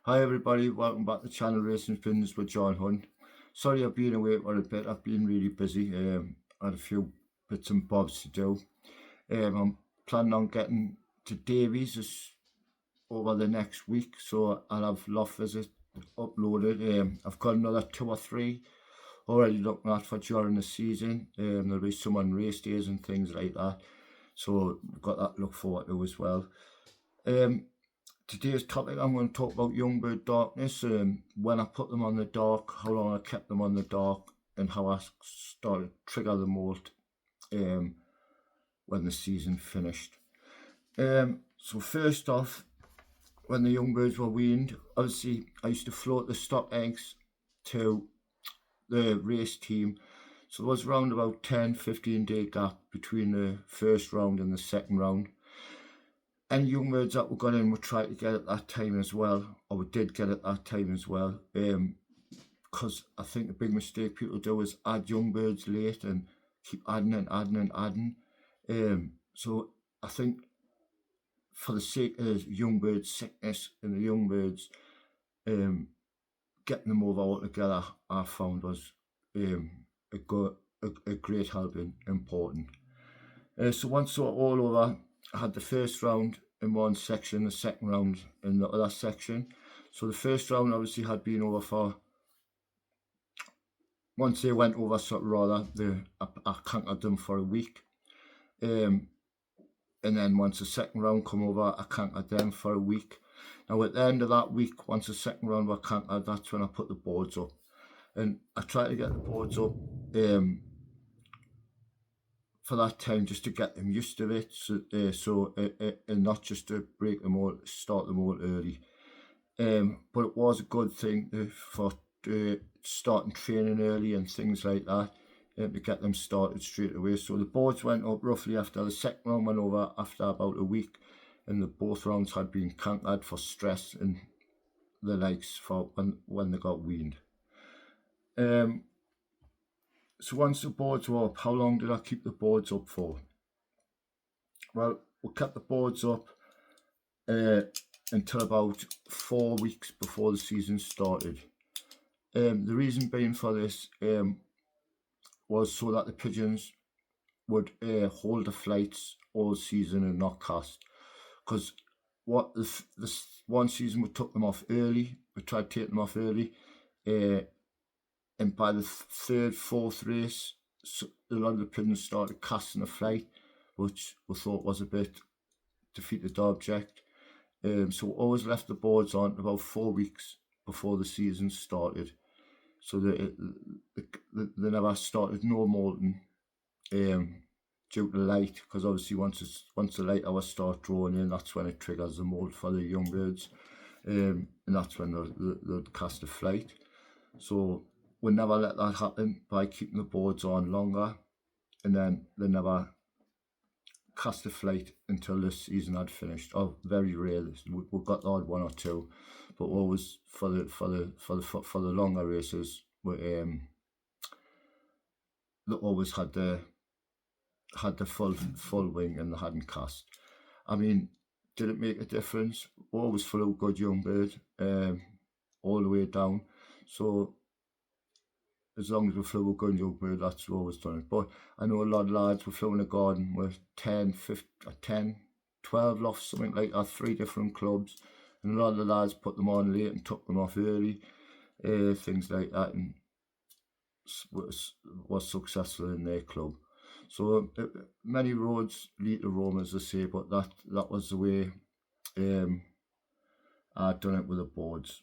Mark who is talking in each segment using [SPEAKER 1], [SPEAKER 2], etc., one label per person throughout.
[SPEAKER 1] Hi everybody, welcome back to Channel Racing Pins with John Hunt. Sorry I've been away for a bit, I've been really busy, had a few bits and bobs to do. I'm planning on getting to Davies over the next week, so I'll have Loft Visit uploaded. I've got another 2 or 3 already looking at for during the season. There'll be some on race days and things like that, so we've got that to look forward to as well. Today's topic, I'm going to talk about young-bird darkness, when I put them on the dark, how long I kept them on the dark, and how I started to trigger the molt when the season finished. So first off, when the young birds were weaned, obviously I used to float the stock eggs to the race team. So there was around about 10-15 day gap between the first round and the second round. Any young birds that we got in, we tried to get at that time as well, or we did get at that time as well, because I think the big mistake people do is add young birds late and keep adding and adding and adding. So I think for the sake of young bird sickness and the young birds, getting them over altogether, I found was a great help and important. So once they were all over, I had the first round in one section, the second round in the other section. So the first round obviously had been over for, once they went over, I counted them for a week. And then once the second round come over, I counted them for a week. Now at the end of that week, once the second round were counted, that's when I put the boards up. And I tried to get the boards up for that time, just to get them used to it, and not just to break them all, start them all early. But it was a good thing for starting training early and things like that, to get them started straight away. So the boards went up roughly after the second round went over after about a week, and both rounds had been counted for stress and the likes for when they got weaned. So once the boards were up, how long did I keep the boards up for? Well, we kept the boards up until about 4 weeks before the season started. The reason being for this was so that the pigeons would hold the flights all season and not cast. Because this one season we took them off early, we tried to take them off early, and by the third, fourth race, a lot of the pigeons started casting a flight, which we thought was a bit defeated the object. So we always left the boards on about 4 weeks before the season started. So they never started no molting due to light, because obviously once the light hours start drawing in, that's when it triggers the molt for the young birds, and that's when they'll cast a flight. So we never let that happen by keeping the boards on longer, and then they never cast a flight until the season had finished. Or very rare, we got the odd one or two, but always for the longer races, they always had the full wing and they hadn't cast. I mean, did it make a difference? We always flew good young bird all the way down. So as long as we flew a good young bird, that's always done it. But I know a lot of lads were flew in a garden with 10, 12 lofts, something like that, 3 different clubs. And a lot of the lads put them on late and took them off early, things like that, and was successful in their club. So many roads lead to Rome, as they say, but that was the way I'd done it with the boards.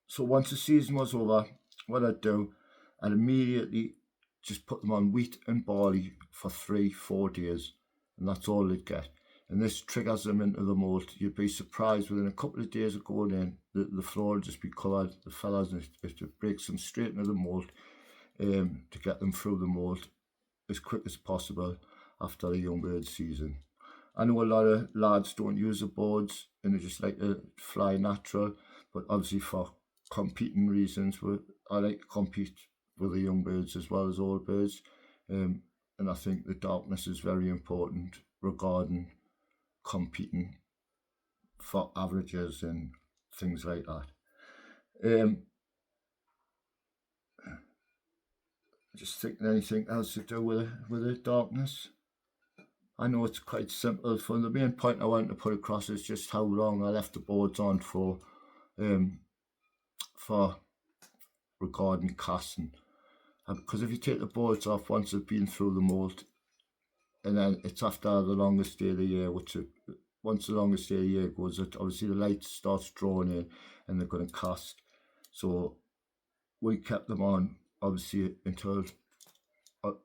[SPEAKER 1] So once the season was over, what I'd do, I'd immediately just put them on wheat and barley for 3-4 days, and that's all they'd get. And this triggers them into the molt. You'd be surprised within a couple of days of going in, the floor will just be covered, the fellas, and it breaks them straight into the molt, to get them through the molt as quick as possible after the young bird season. I know a lot of lads don't use the boards and they just like to fly natural, but obviously for competing reasons, I like to compete with the young birds as well as old birds, and I think the darkness is very important regarding competing for averages and things like that. Just thinking anything else to do with the darkness. I know it's quite simple. For the main point I want to put across is just how long I left the boards on for recording casting. Because if you take the boards off once they've been through the moult, and then it's after the longest day of the year, once the longest day of the year goes, obviously the light starts drawing in and they're going to cast. So we kept them on obviously until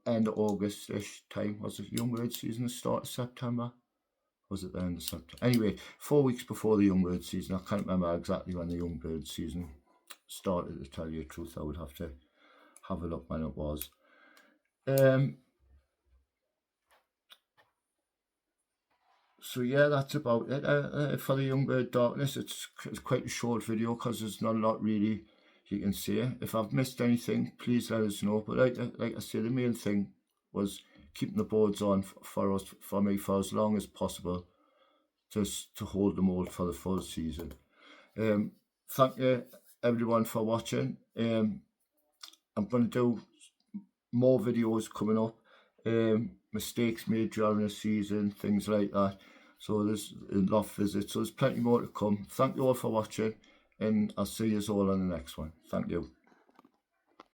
[SPEAKER 1] end of August-ish time. Was it yoingbird season, the start of September? Was it the end of September? Anyway, 4 weeks before the yoingbird season. I can't remember exactly when the yoingbird season started, to tell you the truth. I would have to have a look when it was. So yeah, that's about it for the yoingbird darkness. It's quite a short video because there's not a lot really you can see. If I've missed anything, please let us know. But like I say, the main thing was keeping the boards on for me for as long as possible, just to hold them all for the full season. Thank you everyone for watching. I'm going to do more videos coming up, mistakes made during the season, things like that. So there's loft visits, so there's plenty more to come. Thank you all for watching, and I'll see you all on the next one. Thank you.